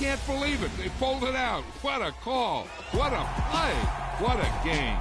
can't believe it. They pulled it out. What a call. What a play. What a game.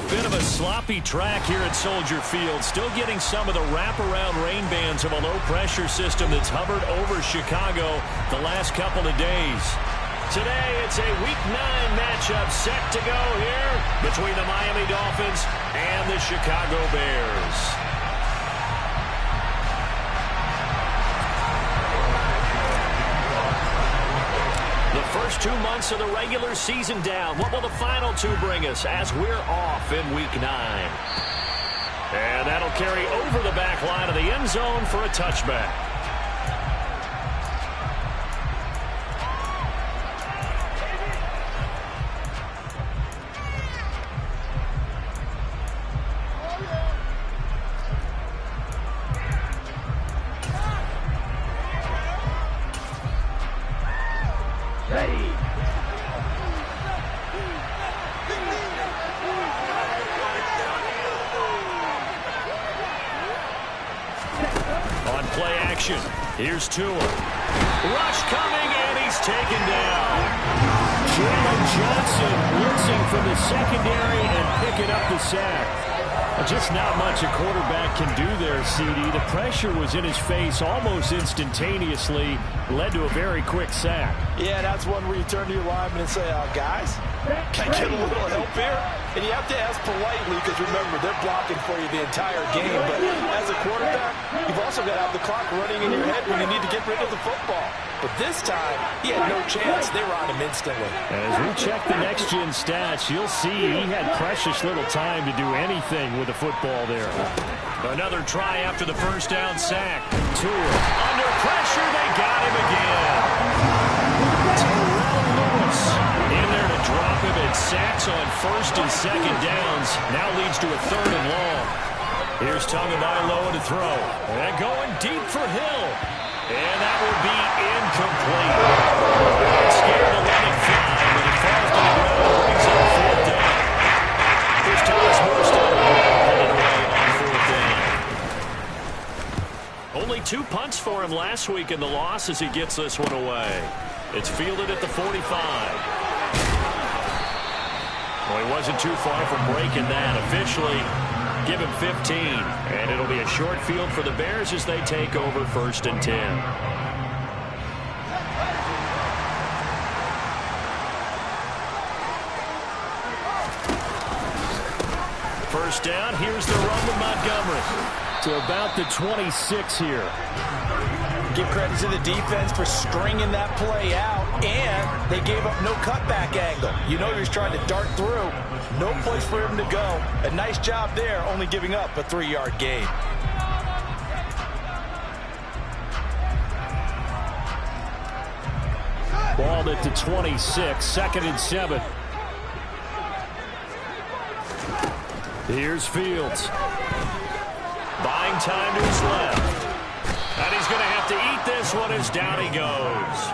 Bit of a sloppy track here at Soldier Field. Still getting some of the wraparound rain bands of a low-pressure system that's hovered over Chicago the last couple of days. Today, it's a Week 9 matchup set to go here between the Miami Dolphins and the Chicago Bears. The first 2 months of the regular season down. What will the final 2 bring us as we're off in Week 9? And that'll carry over the back line of the end zone for a touchback. Here's Tua. Rush coming, and he's taken down. Jalen Johnson blitzing from the secondary and picking up the sack. Just not much a quarterback can do there, CD. The pressure was in his face almost instantaneously, led to a very quick sack. Yeah, that's one where you turn to your lineman and say, guys, can I get a little help here? And you have to ask politely because, remember, they're blocking for you the entire game. But as a quarterback, you've also got to have the clock running in your head when you need to get rid of the football. But this time, he had no chance. They were on him instantly. As we check the next-gen stats, you'll see he had precious little time to do anything with the football there. Another try after the first down sack. Tua under pressure. They got him again. Terrell Lewis in there to drop him, and sacks on first and second downs. Now leads to a third and long. Here's Tagovailoa to throw. And going deep for Hill. And that will be incomplete. Scared to let it fly, but it falls to the ground and brings up fourth down. Here's Thomas Morstead headed away on fourth down. Only 2 punts for him last week in the loss as he gets this one away. It's fielded at the 45. Well, he wasn't too far from breaking that. Officially, give him 15. And it'll be a short field for the Bears as they take over first and 10. First down, here's the run to Montgomery. To about the 26 here. Give credit to the defense for stringing that play out, and they gave up no cutback angle. You know he was trying to dart through. No place for him to go. A nice job there, only giving up a 3-yard gain. Ball at the 26, second and 7. Here's Fields. Buying time to his left. And he's going to have to eat this one as down he goes.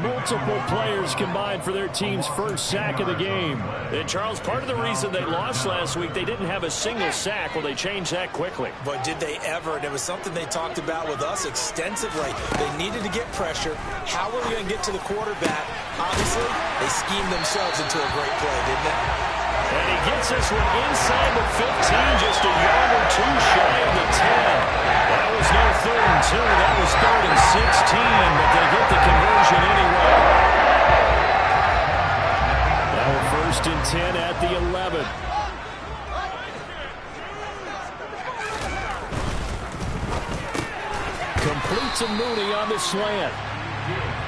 Multiple players combined for their team's first sack of the game. And, Charles, part of the reason they lost last week, they didn't have a single sack. Well, they changed that quickly. But did they ever? And it was something they talked about with us extensively. They needed to get pressure. How were they going to get to the quarterback? Obviously, they schemed themselves into a great play, didn't they? And he gets this one inside the 15, just a yard or two shy of the 10. That was no 3rd and 2. That was 3rd and 16, but they get the conversion anyway. Now first and 10 at the 11. Complete to Mooney on the slant.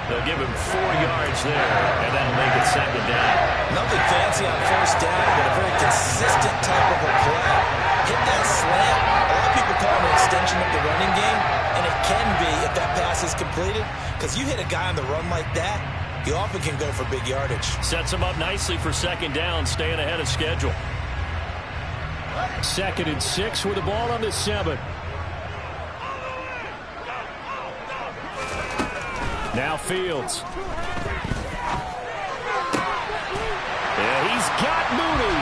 They'll give him 4 yards there, and that'll make it second down. Nothing fancy on first down, but a very consistent type of a play. Hit that slant. A lot of people call it an extension of the running game, and it can be if that pass is completed, because you hit a guy on the run like that, you often can go for big yardage. Sets him up nicely for second down, staying ahead of schedule. Second and 6 with the ball on the 7. Now Fields. Yeah, he's got Mooney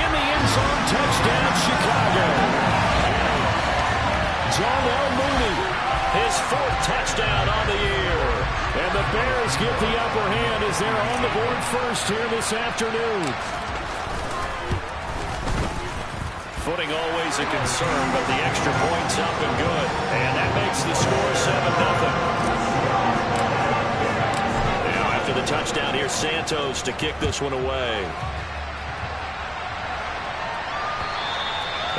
in the end zone. Touchdown, Chicago. Darnell Mooney, his 4th touchdown on the year. And the Bears get the upper hand as they're on the board first here this afternoon. Footing always a concern, but the extra point's up and good. And that makes the score 7-0. After the touchdown, here's Santos to kick this one away.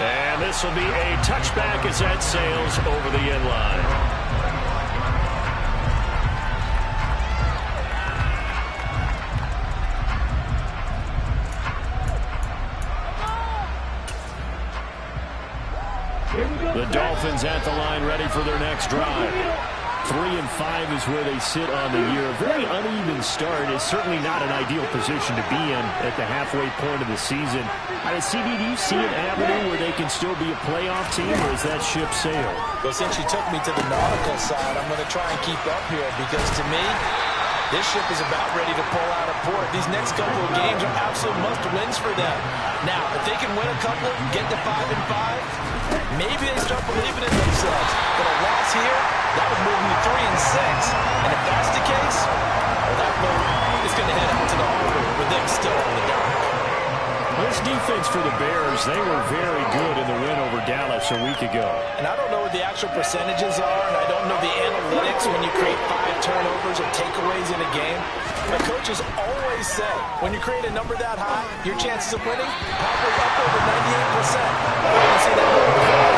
And this will be a touchback as that sails over the end line. The Dolphins at the line ready for their next drive. 3-5 is where they sit on the year. A very uneven start is certainly not an ideal position to be in at the halfway point of the season. CB, do you see an avenue where they can still be a playoff team, or is that ship sailed? Well, since you took me to the nautical side, I'm going to try and keep up here, because to me, this ship is about ready to pull out of port. These next couple of games are absolute must-wins for them. Now, if they can win a couple and get to 5-5, maybe they start believing in themselves. But a loss here, that would move them to 3-6. And if that's the case, well, that boat is going to head out to the harbor with them still on the dock. This defense for the Bears, they were very good in the win over Dallas a week ago. And I don't know what the actual percentages are, and I don't know the analytics when you create 5 turnovers or takeaways in a game. But coaches always say, when you create a number that high, your chances of winning probably up over 98%. I want to see that number.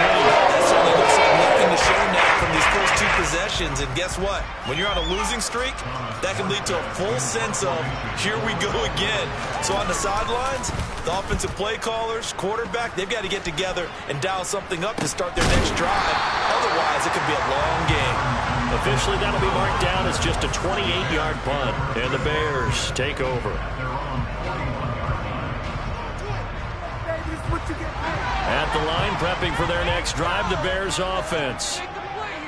That certainly looks like nothing to show now from the these first 2 possessions, and guess what? When you're on a losing streak, that can lead to a full sense of, here we go again. So on the sidelines, the offensive play callers, quarterback, they've got to get together and dial something up to start their next drive. Otherwise, it could be a long game. Officially, that'll be marked down as just a 28-yard punt, and the Bears take over. At the line, prepping for their next drive, the Bears offense.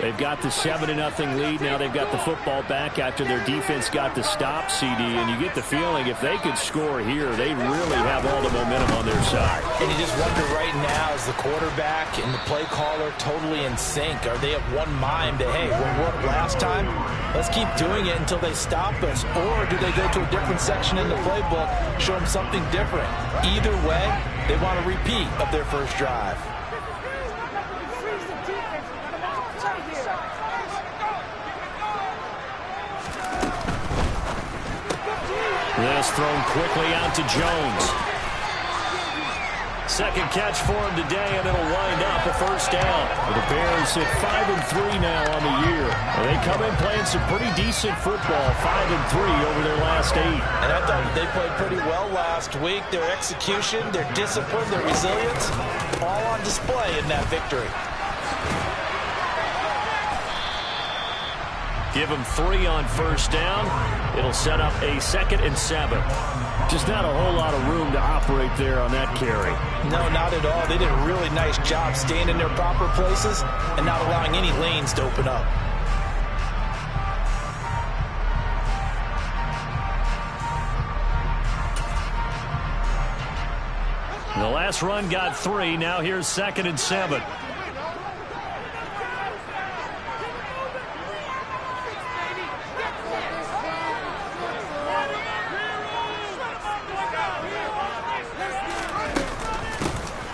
They've got the 7-0 lead. Now they've got the football back after their defense got the stop, CD. And you get the feeling if they could score here, they really have all the momentum on their side. And you just wonder right now, is the quarterback and the play caller totally in sync? Are they of one mind that, hey, what worked last time? Let's keep doing it until they stop us. Or do they go to a different section in the playbook, show them something different? Either way, they want a repeat of their first drive. This thrown quickly out to Jones. Second catch for him today, and it'll wind up a first down. The Bears sit 5-3 now on the year. And they come in playing some pretty decent football, 5-3 over their last 8. And I thought they played pretty well last week. Their execution, their discipline, their resilience, all on display in that victory. Give them 3 on first down. It'll set up a 2nd and 7. Just not a whole lot of room to operate there on that carry. No, not at all. They did a really nice job staying in their proper places and not allowing any lanes to open up. The last run got 3. Now here's 2nd and 7.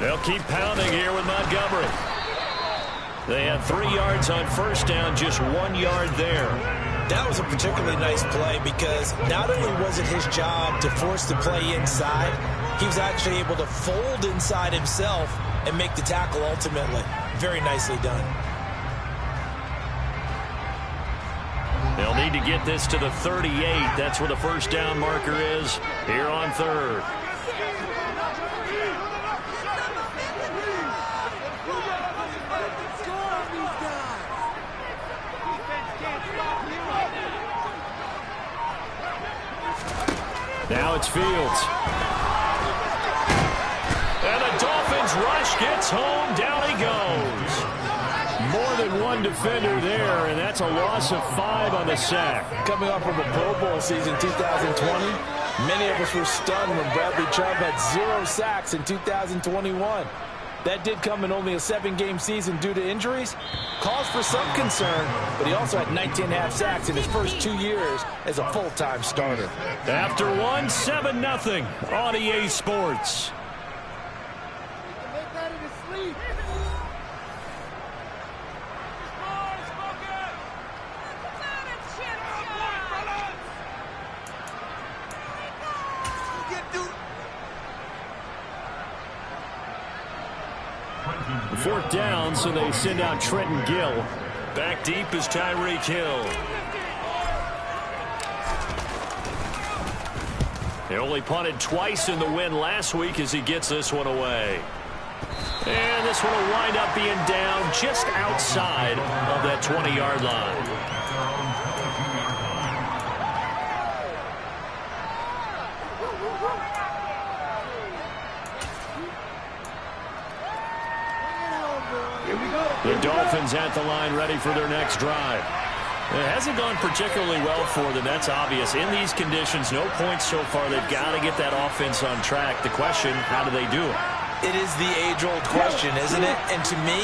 They'll keep pounding here with Montgomery. They had 3 yards on first down, just 1 yard there. That was a particularly nice play because not only was it his job to force the play inside, he was actually able to fold inside himself and make the tackle ultimately. Very nicely done. They'll need to get this to the 38. That's where the first down marker is here on 3rd. Now it's Fields. And the Dolphins rush gets home. Down he goes. More than one defender there, and that's a loss of 5 on the sack. Coming off of a Pro Bowl season 2020, many of us were stunned when Bradley Chubb had 0 sacks in 2021. That did come in only a 7-game season due to injuries. Cause for some concern, but he also had 19.5 sacks in his first 2 years as a full-time starter. After 7-0 on EA Sports. Fourth down, so they send out Trenton Gill. Back deep is Tyreek Hill. They only punted twice in the win last week as he gets this one away. And this one will wind up being down just outside of that 20-yard line. The Dolphins at the line ready for their next drive. It hasn't gone particularly well for them. That's obvious. In these conditions, no points so far. They've got to get that offense on track. The question, how do they do it? It is the age-old question, isn't it? And to me,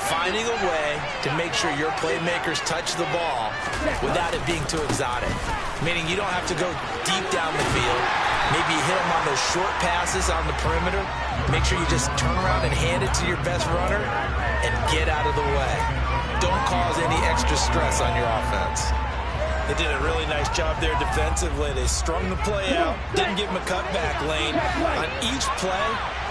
finding a way to make sure your playmakers touch the ball without it being too exotic. Meaning you don't have to go deep down the field. Maybe hit them on those short passes on the perimeter. Make sure you just turn around and hand it to your best runner and get out of the way. Don't cause any extra stress on your offense. They did a really nice job there defensively. They strung the play out, didn't give them a cutback lane. On each play,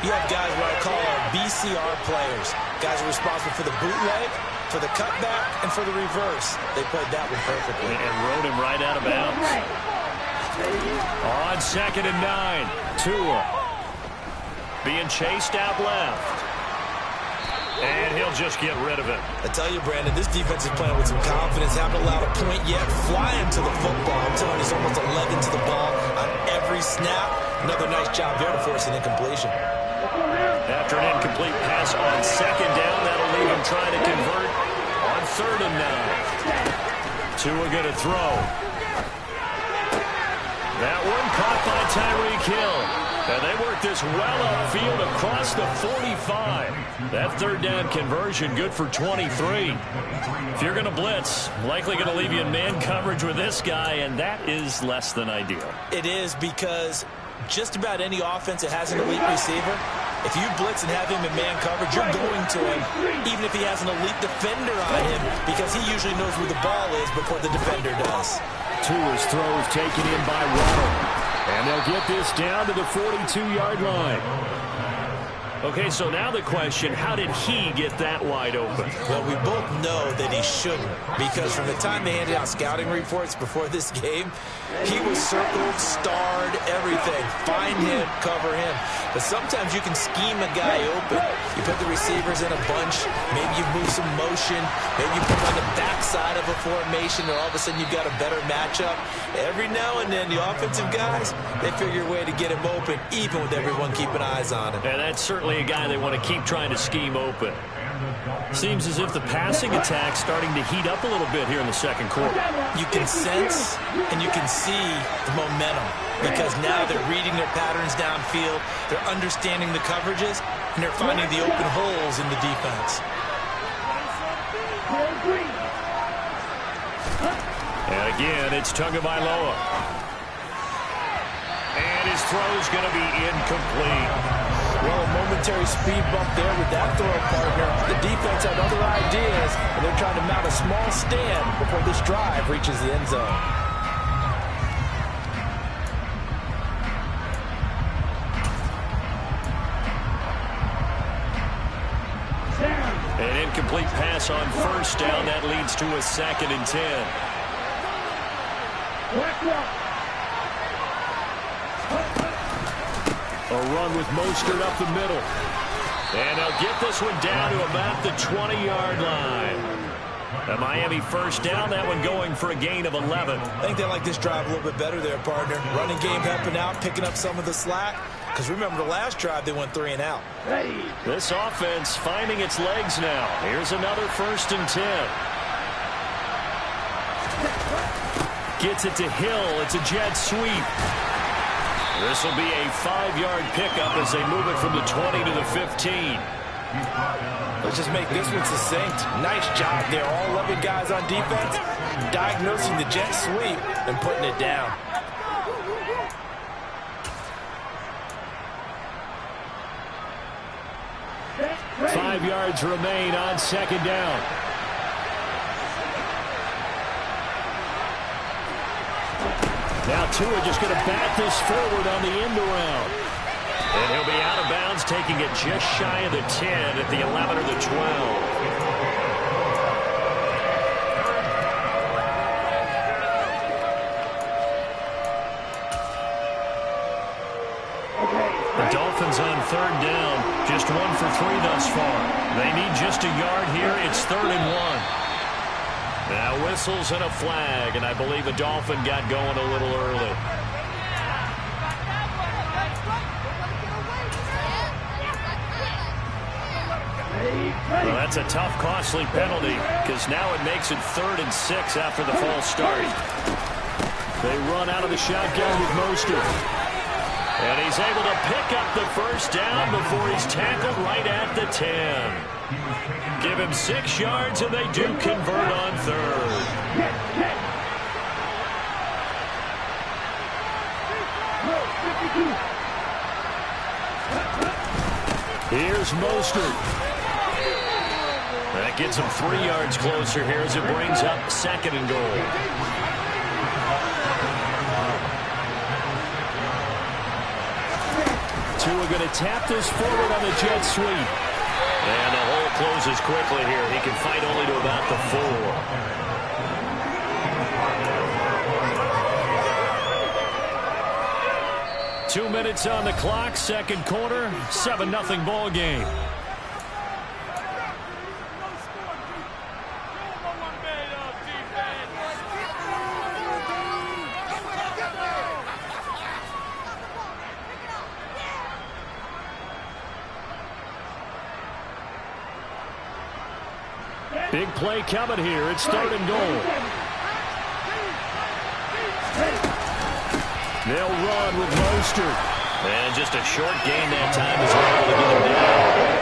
you have guys what I call our BCR players. Guys are responsible for the bootleg, for the cutback and for the reverse. They played that one perfectly. And rode him right out of bounds. On 2nd and 9, Tua being chased out left. And he'll just get rid of it. I tell you, Brandon, this defense is playing with some confidence. Haven't allowed a point yet. Flying to the football. I'm telling you, it's almost 11 to the ball on every snap. Another nice job there to force an incompletion. After an incomplete pass on 2nd down, that'll leave him trying to convert on 3rd and 9. Tua going to throw. That one caught by Tyreek Hill. And they work this well upfield across the 45. That 3rd down conversion good for 23. If you're going to blitz, likely going to leave you in man coverage with this guy, and that is less than ideal. It is, because just about any offense that has an elite receiver, if you blitz and have him in man coverage, you're going to him, even if he has an elite defender on him, because he usually knows where the ball is before the defender does. Tua's throw is taken in by Waddle. And they'll get this down to the 42-yard line. Okay, so now the question, how did he get that wide open? Well, we both know that he shouldn't, because from the time they handed out scouting reports before this game, he was circled, starred, everything. Find him, cover him. But sometimes you can scheme a guy open. You put the receivers in a bunch. Maybe you move some motion. Maybe you put him on the backside of a formation, or all of a sudden you've got a better matchup. Every now and then, the offensive guys, they figure a way to get him open, even with everyone keeping eyes on him. And that's certainly a guy they want to keep trying to scheme open. Seems as if the passing attack's starting to heat up a little bit here in the 2nd quarter. You can sense and you can see the momentum, because now they're reading their patterns downfield, they're understanding the coverages, and they're finding the open holes in the defense. And again, it's Tagovailoa. And his throw's going to be incomplete. Well, a momentary speed bump there with that throw partner. The defense had other ideas, and they're trying to mount a small stand before this drive reaches the end zone. An incomplete pass on 1st down. That leads to a 2nd and 10. A run with Mostert up the middle. And they'll get this one down to about the 20-yard line. A Miami 1st down, that one going for a gain of 11. I think they like this drive a little bit better there, partner. Running game helping out, picking up some of the slack. Because remember, the last drive, they went 3 and out. This offense finding its legs now. Here's another 1st and 10. Gets it to Hill. It's a jet sweep. This will be a 5-yard pickup as they move it from the 20 to the 15. Let's just make this one succinct. Nice job there. All 11 guys on defense diagnosing the jet sweep and putting it down. Five yards remain on 2nd down. Now Tua just going to bat this forward on the end around. And he'll be out of bounds, taking it just shy of the 10 at the 11 or the 12. The Dolphins on 3rd down, just 1 for 3 thus far. They need just a yard here. It's 3rd and 1. Now whistles and a flag, and I believe a Dolphin got going a little early. Well, that's a tough, costly penalty, because now it makes it 3rd and 6 after the false start. They run out of the shotgun with Mostert. And he's able to pick up the 1st down before he's tackled right at the 10. Give him 6 yards, and they do convert on 3rd. Here's Mostert. That gets him 3 yards closer here as it brings up 2nd and goal. Tua going to tap this forward on the jet sweep. And the hole closes quickly here. He can fight only to about the 4. 2 minutes on the clock, second quarter, 7-0 ball game. Big play coming here. It's third and goal. They'll run with Mostert. And just a short gain that time as they're able to get him down.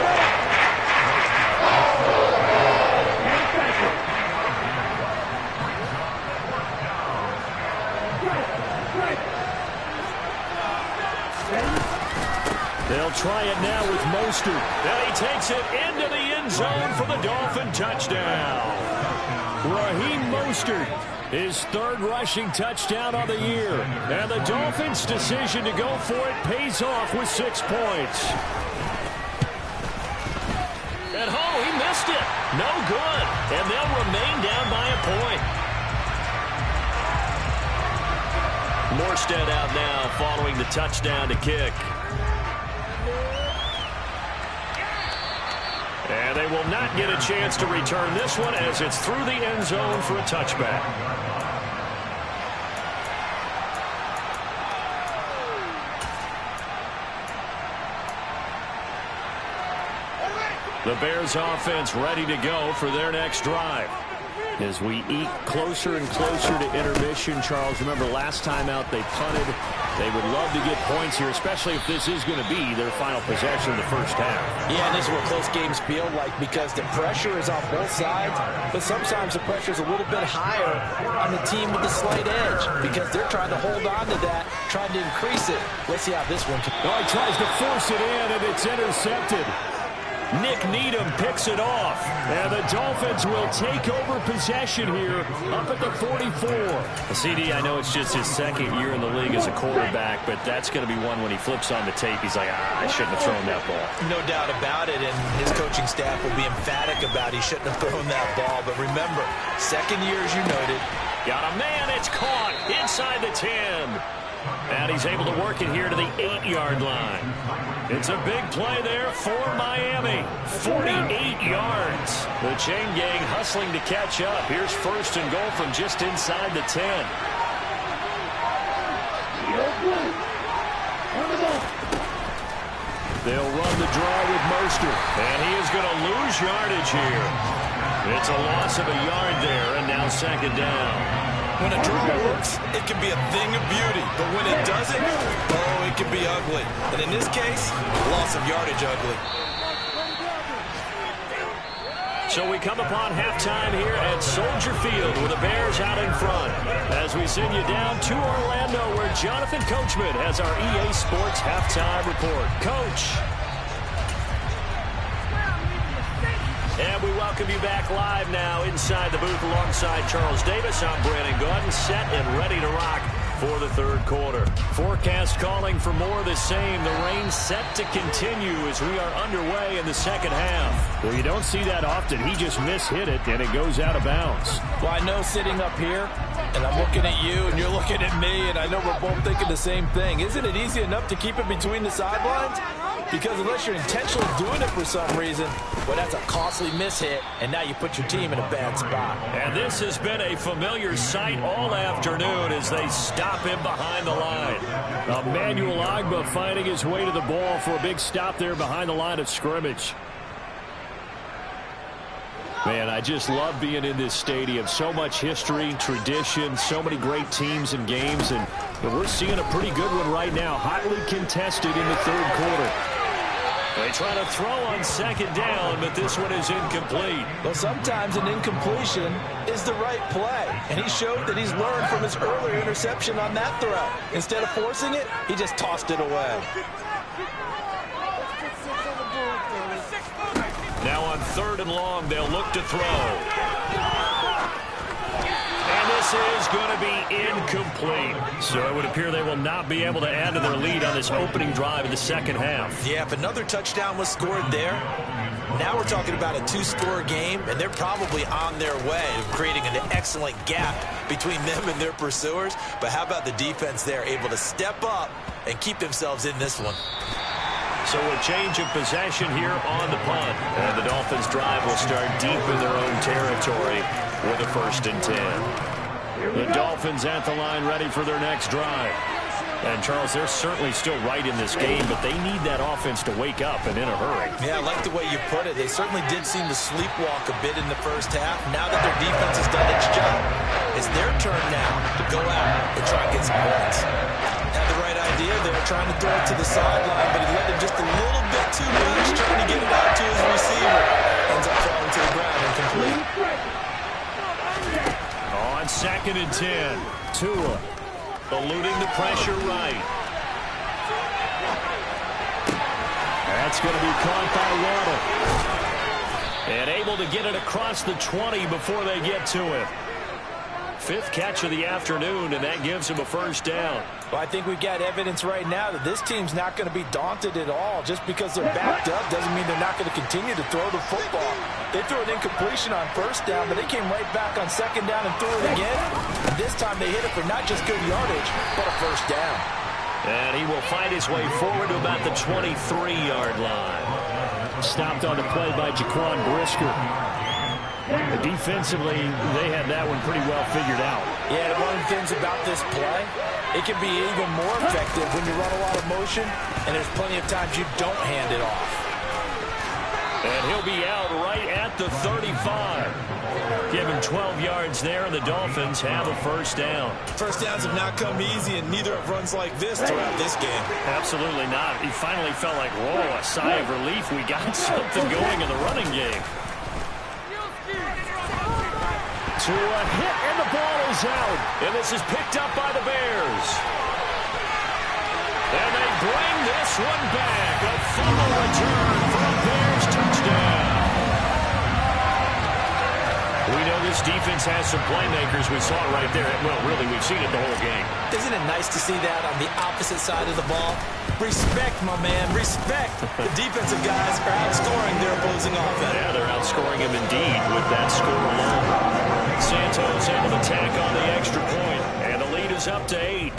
They'll try it now with Mostert. And he takes it into the end zone for the Dolphin touchdown. Raheem Mostert, his third rushing touchdown of the year. And the Dolphins' decision to go for it pays off with 6 points. And he missed it. No good. And they'll remain down by a point. Morstead out now following the touchdown to kick. And they will not get a chance to return this one as it's through the end zone for a touchback. The Bears offense ready to go for their next drive. As we eat closer and closer to intermission, Charles, remember last time out they punted. They would love to get points here, especially if this is going to be their final possession of the first half. Yeah, and this is what close games feel like because the pressure is on both sides, but sometimes the pressure is a little bit higher on the team with the slight edge because they're trying to hold on to that, trying to increase it. Let's see how this one can. Oh, he tries to force it in, and it's intercepted. Nick Needham picks it off, and the Dolphins will take over possession here up at the 44. CD, I know it's just his second year in the league as a quarterback, but that's going to be one when he flips on the tape, he's like, I shouldn't have thrown that ball. No doubt about it, and his coaching staff will be emphatic about he shouldn't have thrown that ball. But remember, second year, as you noted. Got a man, it's caught inside the 10. And he's able to work it here to the 8-yard line. It's a big play there for Miami. 48 yards. The chain gang hustling to catch up. Here's first and goal from just inside the 10. They'll run the draw with Mostert. And he is going to lose yardage here. It's a loss of a yard there, and now second down. When a draw works, it can be a thing of beauty. But when it doesn't, oh, it can be ugly. And in this case, loss of yardage ugly. So we come upon halftime here at Soldier Field with the Bears out in front. As we send you down to Orlando where Jonathan Coachman has our EA Sports halftime report. Coach. And we welcome you back live now inside the booth alongside Charles Davis. I'm Brandon Gordon, set and ready to rock for the third quarter. Forecast calling for more of the same. The rain set to continue as we are underway in the second half. Well, you don't see that often. He just mishit it, and it goes out of bounds. Well, I know sitting up here, and I'm looking at you, and you're looking at me, and I know we're both thinking the same thing. Isn't it easy enough to keep it between the sidelines? Because unless you're intentionally doing it for some reason, well, that's a costly mishit, and now you put your team in a bad spot. And this has been a familiar sight all afternoon as they stop him behind the line. Emmanuel Ogbah finding his way to the ball for a big stop there behind the line of scrimmage. Man, I just love being in this stadium. So much history, tradition, so many great teams and games, and we're seeing a pretty good one right now, hotly contested in the third quarter. They try to throw on second down, but this one is incomplete. Well, sometimes an incompletion is the right play, and he showed that he's learned from his earlier interception on that throw. Instead of forcing it, he just tossed it away. Now on third and long, they'll look to throw. And this is going to be incomplete. So it would appear they will not be able to add to their lead on this opening drive in the second half. Yeah, if another touchdown was scored there, Now we're talking about a two-score game, and they're probably on their way of creating an excellent gap between them and their pursuers. But how about the defense there, able to step up and keep themselves in this one? So a change of possession here on the punt. And the Dolphins drive will start deep in their own territory with a 1st and 10. The Dolphins at the line ready for their next drive. And, Charles, they're certainly still right in this game, but they need that offense to wake up and in a hurry. Yeah, I like the way you put it. They certainly did seem to sleepwalk a bit in the first half. Now that their defense has done its job, it's their turn now to go out and try and get some points. Had the right idea. They were trying to throw it to the sideline, but he led him just a little bit too much, trying to get it out to his receiver. Ends up falling to the ground incomplete. On 2nd and 10, Tua eluding the pressure right. That's going to be caught by Waddle. And able to get it across the 20 before they get to it. 5th catch of the afternoon, and that gives him a 1st down. Well, I think we've got evidence right now that this team's not going to be daunted at all. Just because they're backed up doesn't mean they're not going to continue to throw the football. They threw an incompletion on 1st down, but they came right back on 2nd down and threw it again. And this time they hit it for not just good yardage, but a 1st down. And he will find his way forward to about the 23-yard line. Stopped on the play by Jaquan Brisker. Defensively, they had that one pretty well figured out. Yeah, one of the things about this play, it can be even more effective when you run a lot of motion, and there's plenty of times you don't hand it off. And he'll be out right at the 35. Give him 12 yards there, and the Dolphins have a 1st down. 1st downs have not come easy, and neither have runs like this throughout this game. Absolutely not. He finally felt like, whoa, a sigh of relief. We got something going in the running game. To a hit, and the ball is out. And this is picked up by the Bears. And they bring this one back. A fumble return for a Bears touchdown. We know this defense has some playmakers. We saw it right there. Well, really, we've seen it the whole game. Isn't it nice to see that on the opposite side of the ball? Respect, my man, respect. The defensive guys are outscoring their opposing offense. Yeah, they're outscoring him indeed with that score alone. Santos able to tack on the extra point, and the lead is up to 8.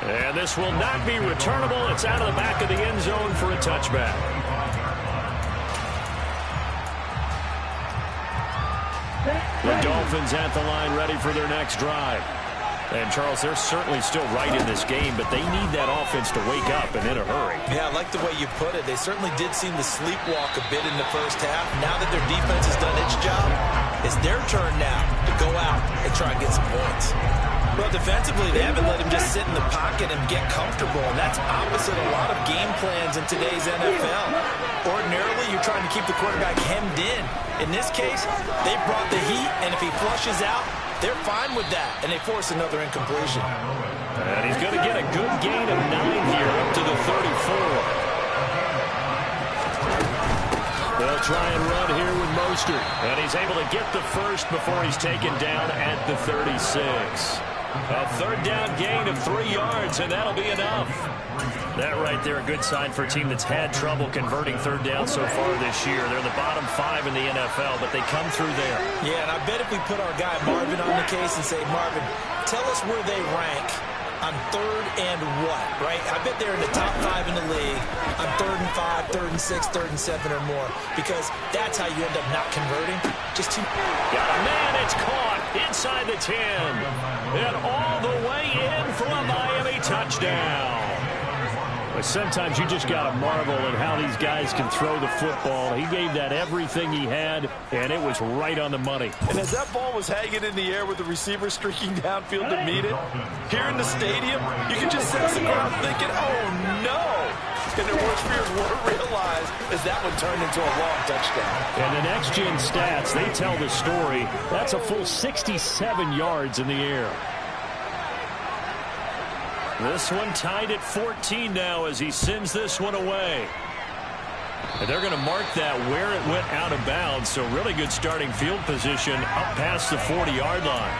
And this will not be returnable. It's out of the back of the end zone for a touchback. The Dolphins at the line ready for their next drive. And, Charles, they're certainly still right in this game, but they need that offense to wake up and in a hurry. Yeah, I like the way you put it. They certainly did seem to sleepwalk a bit in the first half. Now that their defense has done its job, it's their turn now to go out and try and get some points. Well, defensively, they haven't let him just sit in the pocket and get comfortable, and that's opposite a lot of game plans in today's NFL. Ordinarily, you're trying to keep the quarterback hemmed in. In this case, they brought the heat, and if he flushes out, they're fine with that, and they force another incompletion. And he's going to get a good gain of 9 here up to the 34. They'll try and run here with Mostert. And he's able to get the 1st before he's taken down at the 36. A 3rd down gain of 3 yards, and that'll be enough. That right there, a good sign for a team that's had trouble converting 3rd down so far this year. They're the bottom 5 in the NFL, but they come through there. Yeah, and I bet if we put our guy Marvin on the case and say, Marvin, tell us where they rank on 3rd and what, right? I bet they're in the top 5 in the league on 3rd and 5, 3rd and 6, 3rd and 7 or more, because that's how you end up not converting. Just too. Got a man, it's caught inside the 10. And all the way in for a Miami touchdown. But sometimes you just got to marvel at how these guys can throw the football. He gave that everything he had, and it was right on the money. And as that ball was hanging in the air with the receiver streaking downfield to meet it, here in the stadium, you can just sense the crowd thinking, oh, no. And their worst fears were realized as that one turned into a long touchdown. And the next-gen stats, they tell the story. That's a full 67 yards in the air. This one tied at 14 now as he sends this one away. And they're going to mark that where it went out of bounds. So really good starting field position up past the 40-yard line.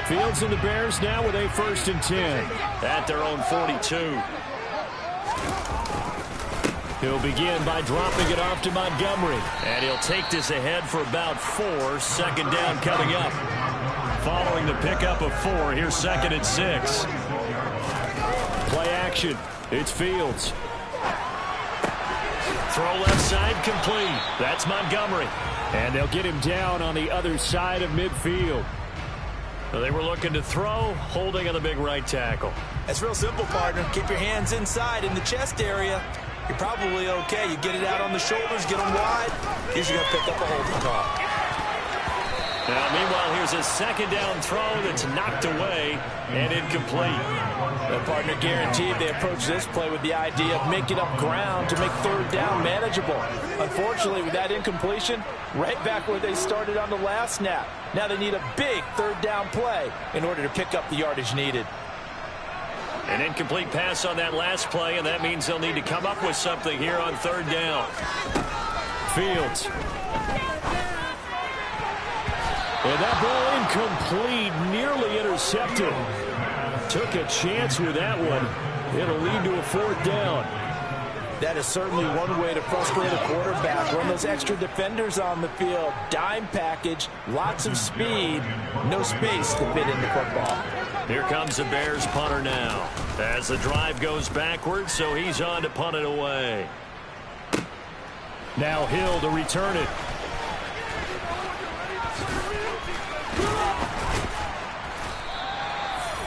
Fields and the Bears now with a 1st and 10 at their own 42. He'll begin by dropping it off to Montgomery. And he'll take this ahead for about 4. 2nd down coming up. Following the pickup of 4, here's 2nd and 6. Play action. It's Fields. Throw left side complete. That's Montgomery. And they'll get him down on the other side of midfield. So they were looking to throw, holding on the big right tackle. That's real simple, partner. Keep your hands inside in the chest area. You're probably okay. You get it out on the shoulders, get them wide. Usually going to pick up a holding call. Now, meanwhile, here's a 2nd down throw that's knocked away and incomplete. The partner guaranteed they approach this play with the idea of making up ground to make 3rd down manageable. Unfortunately, with that incompletion, right back where they started on the last snap. Now they need a big 3rd down play in order to pick up the yardage needed. An incomplete pass on that last play, and that means they'll need to come up with something here on 3rd down. Fields. And that ball incomplete, nearly intercepted. Took a chance with that one. It'll lead to a 4th down. That is certainly one way to frustrate a quarterback. Run those extra defenders on the field. Dime package, lots of speed, no space to fit into football. Here comes the Bears punter now. As the drive goes backwards, so he's on to punt it away. Now Hill to return it.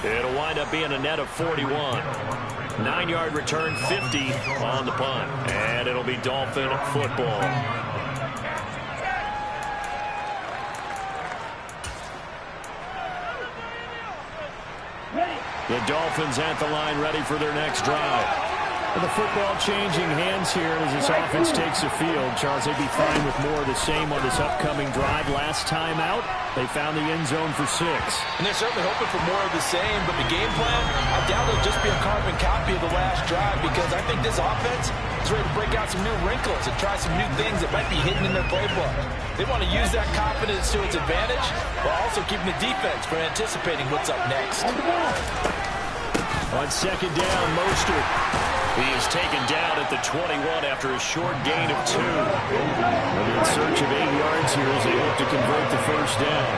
It'll wind up being a net of 41. 9-yard return, 50 on the punt. And it'll be Dolphin football. The Dolphins at the line ready for their next drive. And the football changing hands here as this offense takes the field. Charles, they'd be fine with more of the same on this upcoming drive. Last time out, they found the end zone for 6. And they're certainly hoping for more of the same, but the game plan, I doubt it'll just be a carbon copy of the last drive, because I think this offense is ready to break out some new wrinkles and try some new things that might be hidden in their playbook. They want to use that confidence to its advantage, while also keeping the defense from anticipating what's up next. On 2nd down, Mostert. He is taken down at the 21 after a short gain of 2. They're in search of 8 yards here as they hope to convert the 1st down.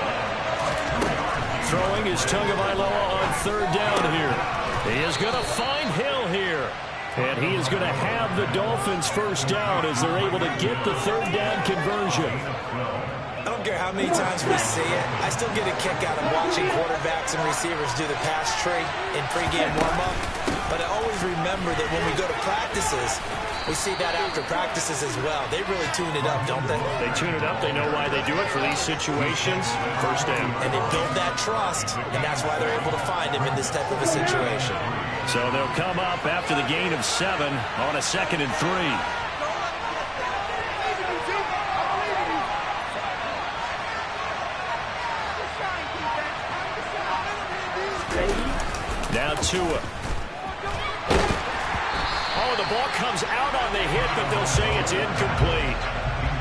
Throwing is Tagovailoa on 3rd down here. He is going to find Hill here. And he is going to have the Dolphins 1st down as they're able to get the 3rd down conversion. I don't care how many times we see it. I still get a kick out of watching quarterbacks and receivers do the pass tree in pregame warm-up. But I always remember that when we go to practices, we see that after practices as well. They really tune it up, don't they? They tune it up. They know why they do it for these situations. 1st down. And they build that trust, and that's why they're able to find him in this type of a situation. So they'll come up after the gain of 7 on a 2nd and 3. Now Tua. Oh, the ball comes out on the hit, but they'll say it's incomplete.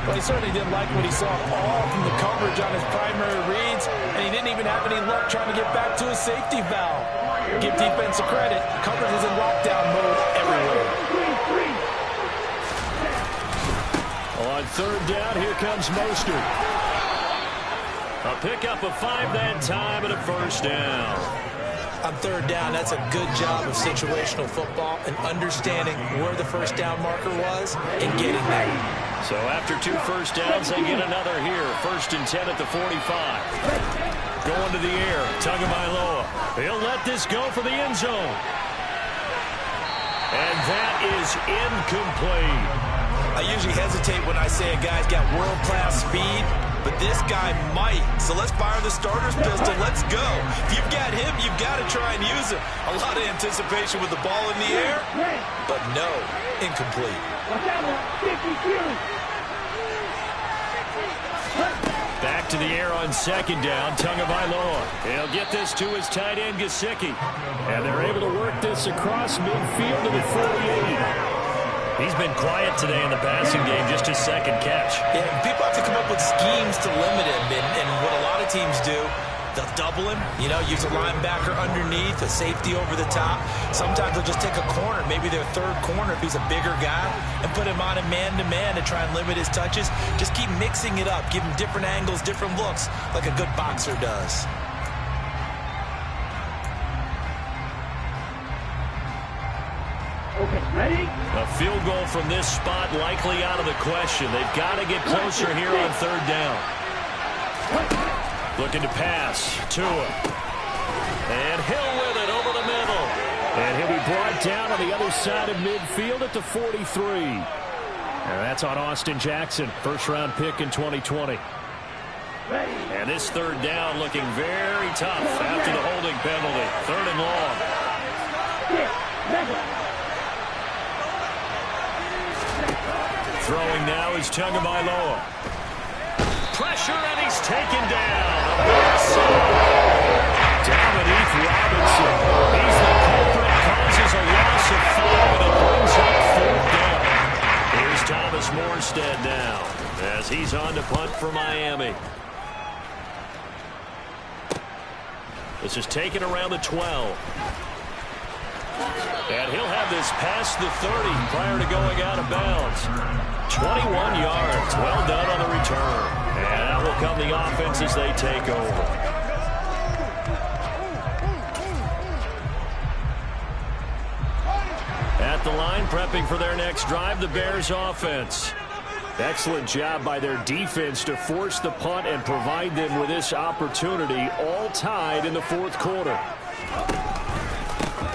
Well, he certainly didn't like what he saw all from the coverage on his primary reads, and he didn't even have any luck trying to get back to his safety valve. Give defense a credit. Coverage was in lockdown mode everywhere. On 3rd down, here comes Mostert. A pickup of 5 that time and a 1st down. On 3rd down, that's a good job of situational football and understanding where the 1st down marker was and getting there. So after 2 1st downs, they get another here. 1st and 10 at the 45. Going to the air, Tagovailoa. He'll let this go for the end zone. And that is incomplete. I usually hesitate when I say a guy's got world-class speed, but this guy might. So let's fire the starter's pistol. Let's go. If you've got him, you've got to try and use him. A lot of anticipation with the ball in the air, but no, incomplete. Back to the air on 2nd down, Tagovailoa. He'll get this to his tight end, Gesicki. And they're able to work this across midfield to the 48. He's been quiet today in the passing game, just his 2nd catch. Yeah, people have to come up with schemes to limit him, and what a lot of teams do They'll double him, use a linebacker underneath, a safety over the top. Sometimes they'll just take a corner, maybe their third corner if he's a bigger guy, and put him on a man-to-man to try and limit his touches. Just keep mixing it up, give him different angles, different looks, like a good boxer does. A field goal from this spot likely out of the question. They've got to get closer here on third down. Looking to pass. Tua. And Hill with it over the middle. And he'll be brought down on the other side of midfield at the 43. And that's on Austin Jackson, first-round pick in 2020. And this third down looking very tough after the holding penalty. Third and long. Throwing now is Tagovailoa. Pressure, and he's taken down. Dominique Robinson. He's the culprit, causes a loss of 5, and it brings up fourth down. Here's Thomas Morstead now as he's on to punt for Miami. This is taken around the 12. And he'll have this past the 30 prior to going out of bounds. 21 yards. Well done on the return. And out will come the offense as they take over. At the line, prepping for their next drive, the Bears offense. Excellent job by their defense to force the punt and provide them with this opportunity, all tied in the fourth quarter.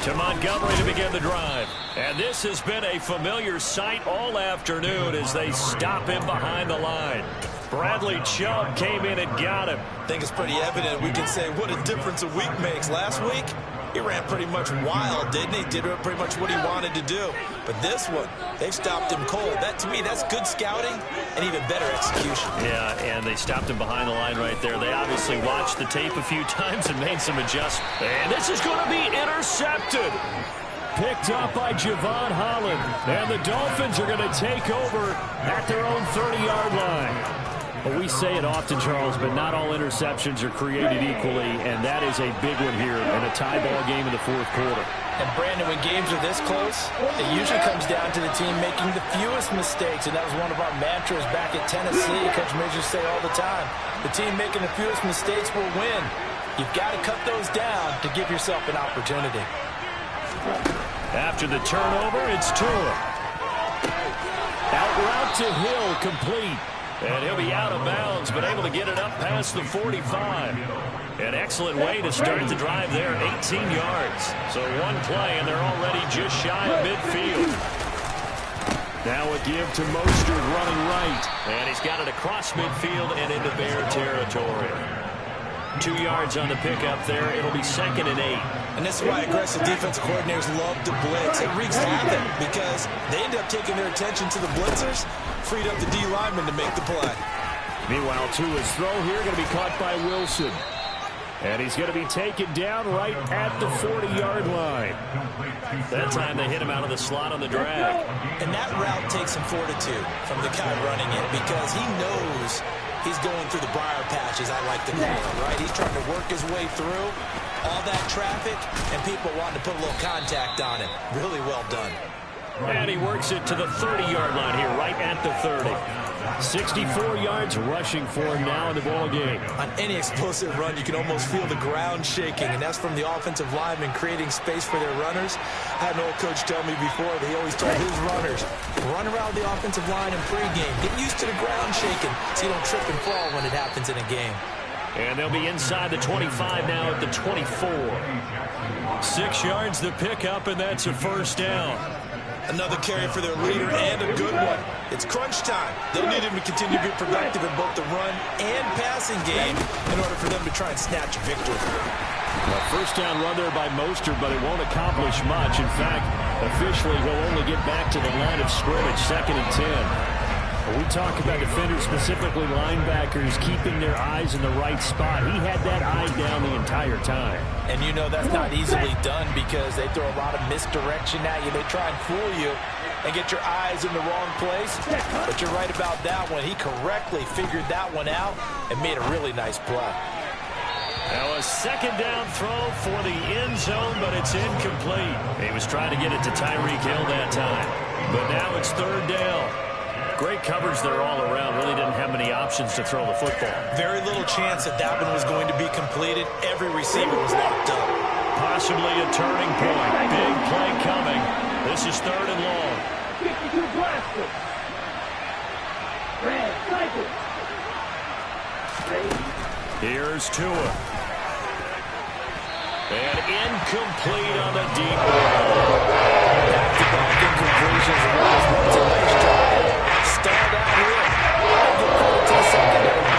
To Montgomery to begin the drive. And this has been a familiar sight all afternoon as they stop him behind the line. Bradley Chubb came in and got him. I think it's pretty evident. We can say what a difference a week makes. Last week, he ran pretty much wild, didn't he? Did pretty much what he wanted to do. But this one, they've stopped him cold. That, to me, that's good scouting and even better execution. Yeah, and they stopped him behind the line right there. They obviously watched the tape a few times and made some adjustments. And this is going to be intercepted. Picked up by Javon Holland. And the Dolphins are going to take over at their own 30-yard line. Well, we say it often, Charles, but not all interceptions are created equally, and that is a big one here in a tie ball game in the fourth quarter. And, Brandon, when games are this close, it usually comes down to the team making the fewest mistakes, and that was one of our mantras back at Tennessee. Coach Midge used to say all the time, the team making the fewest mistakes will win. You've got to cut those down to give yourself an opportunity. After the turnover, it's Tua. Out route to Hill, complete. And he'll be out of bounds, but able to get it up past the 45. An excellent way to start the drive there, 18 yards. So one play, and they're already just shy of midfield. Now a give to Mostert running right. And he's got it across midfield and into Bear territory. 2 yards on the pickup there. It'll be 2nd and 8. And this is why aggressive defensive coordinators love to blitz. It wreaks havoc because they end up taking their attention to the blitzers, freed up the D lineman to make the play. Meanwhile, Tua's throw here going to be caught by Wilson. And he's going to be taken down right at the 40-yard line. That time they hit him out of the slot on the drag. And that route takes some fortitude from the guy running it because he knows he's going through the briar patches, I like to call it, right? He's trying to work his way through all that traffic and people wanting to put a little contact on him. Really well done. And he works it to the 30-yard line here, right at the 30. 64 yards rushing for him now in the ball game. On any explosive run, you can almost feel the ground shaking, and that's from the offensive linemen creating space for their runners. I had an old coach tell me before that he always told his runners, run around the offensive line in pregame. Get used to the ground shaking so you don't trip and fall when it happens in a game. And they'll be inside the 25 now at the 24. 6 yards the pickup, and that's a first down. Another carry for their leader and a good one. It's crunch time. They'll need him to continue to be productive in both the run and passing game in order for them to try and snatch a victory. A first down run there by Mostert, but it won't accomplish much. In fact, officially he'll only get back to the line of scrimmage, 2nd and 10. When we talk about defenders, specifically linebackers, keeping their eyes in the right spot, he had that eye down the entire time. And you know that's not easily done because they throw a lot of misdirection at you. They try and fool you and get your eyes in the wrong place. But you're right about that one. He correctly figured that one out and made a really nice play. Now a second down throw for the end zone, but it's incomplete. He was trying to get it to Tyreek Hill that time. But now it's third down. Great coverage there all around. Really didn't have many options to throw the football. Very little chance that that one was going to be completed. Every receiver was locked up. Possibly a turning point. Big play coming. This is third and long. Here's Tua. And incomplete on the deep ball. Back-to-back incompletions. What's a nice drive. Stalled out here. Give credit to the secondary.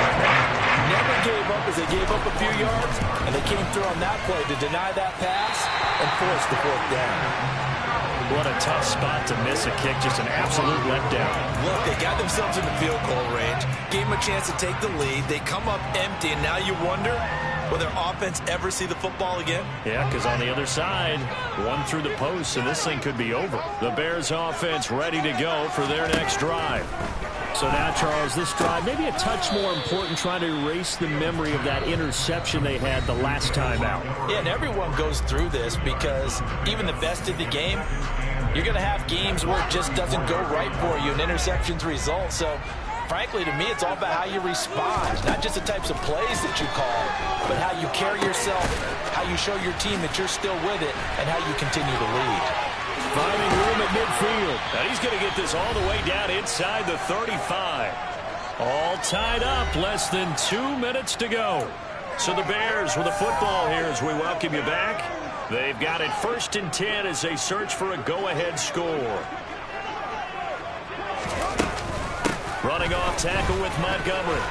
Never gave up as they gave up a few yards, and they came through on that play to deny that pass and force the fourth down. What a tough spot to miss a kick. Just an absolute letdown. Look, they got themselves in the field goal range, gave them a chance to take the lead. They come up empty, and now you wonder, will their offense ever see the football again? Yeah, because on the other side, one through the post, and this thing could be over. The Bears offense ready to go for their next drive. So now, Charles, this drive maybe a touch more important, trying to erase the memory of that interception they had the last time out. Yeah, and everyone goes through this because even the best of the game, you're going to have games where it just doesn't go right for you, and interceptions result. So, frankly, to me, it's all about how you respond, not just the types of plays that you call, but how you carry yourself, how you show your team that you're still with it, and how you continue to lead. Finding room at midfield. Now he's going to get this all the way down inside the 35. All tied up, less than 2 minutes to go. So the Bears with the football here as we welcome you back. They've got it 1st and 10 as they search for a go-ahead score. Running off tackle with Montgomery.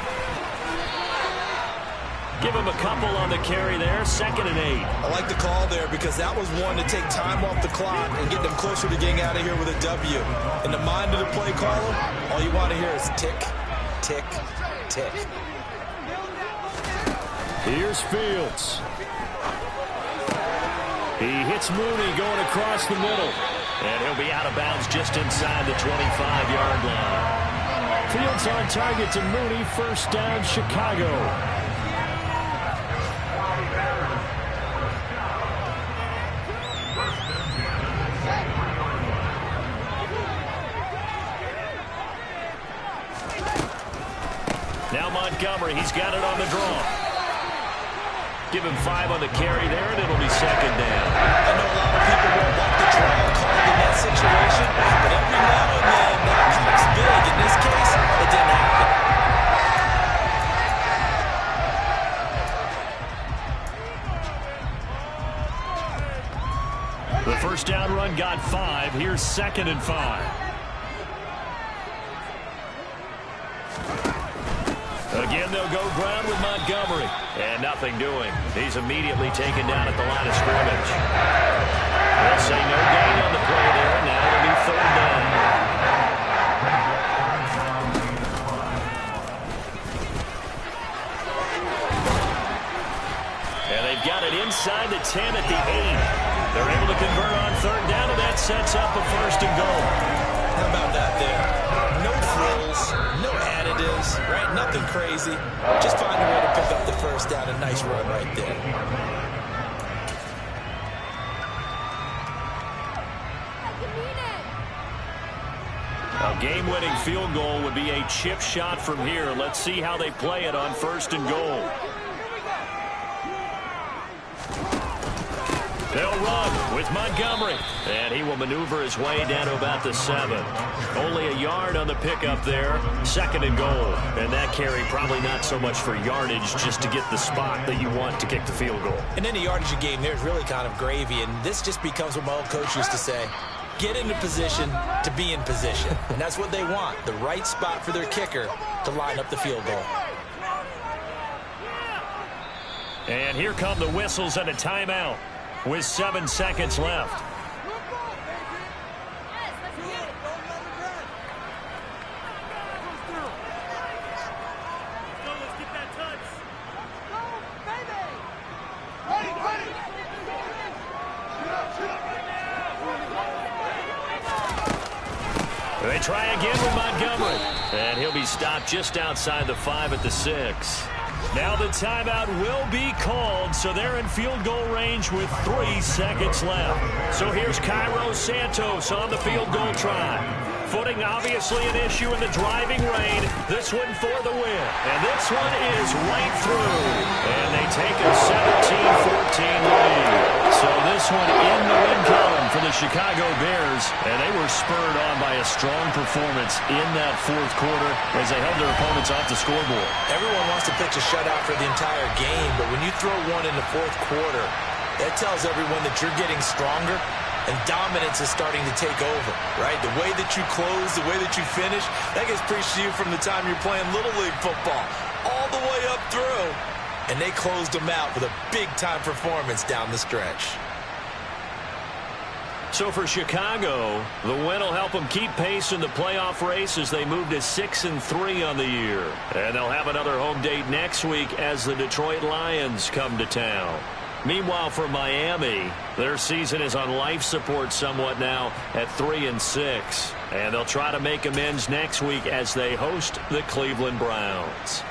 Give him a couple on the carry there, 2nd and 8. I like the call there because that was one to take time off the clock and get them closer to getting out of here with a W. In the mind of the play caller, all you want to hear is tick, tick, tick. Here's Fields. He hits Mooney going across the middle. And he'll be out of bounds just inside the 25-yard line. Fields on target to Mooney, 1st down, Chicago. Now Montgomery, he's got it on the draw. Give him 5 on the carry there, and it'll be 2nd down. I know a lot of people won't like the draw called in that situation, but every now and then that comes big. In this case, it didn't happen. The 1st down run got 5. Here's 2nd and 5. Again, they'll go ground with Montgomery. And nothing doing. He's immediately taken down at the line of scrimmage. They'll say no gain on the play there. Now it'll be 3rd down. And they've got it inside the 10 at the 8. They're able to convert on 3rd down, and that sets up a 1st and goal. How about that there? No frills, no additives, right? Nothing crazy. Just find a way to pick up the 1st down. A nice run right there. A game-winning field goal would be a chip shot from here. Let's see how they play it on 1st and goal. They'll run with Montgomery. And he will maneuver his way down to about the 7. Only a yard on the pickup there. 2nd and goal. And that carry probably not so much for yardage, just to get the spot that you want to kick the field goal. And any yardage you gain there is really kind of gravy. And this just becomes what my old coach used to say. Get into position to be in position. And that's what they want. The right spot for their kicker to line up the field goal. And here come the whistles and a timeout with 7 seconds left. They try again with Montgomery. And he'll be stopped just outside the 5 at the 6. Now the timeout will be called, so they're in field goal range with 3 seconds left. So here's Cairo Santos on the field goal try. Footing obviously an issue in the driving rain. This one for the win. And this one is right through. And they take a 17-14 lead. So this one in the win column for the Chicago Bears. And they were spurred on by a strong performance in that fourth quarter as they held their opponents off the scoreboard. Everyone wants to pitch a shutout for the entire game, but when you throw one in the fourth quarter, that tells everyone that you're getting stronger. And dominance is starting to take over, right? The way that you close, the way that you finish, that gets preached to you from the time you're playing Little League football all the way up through. And they closed them out with a big-time performance down the stretch. So for Chicago, the win will help them keep pace in the playoff race as they move to 6-3 on the year. And they'll have another home date next week as the Detroit Lions come to town. Meanwhile, for Miami, their season is on life support somewhat now at 3-6. And they'll try to make amends next week as they host the Cleveland Browns.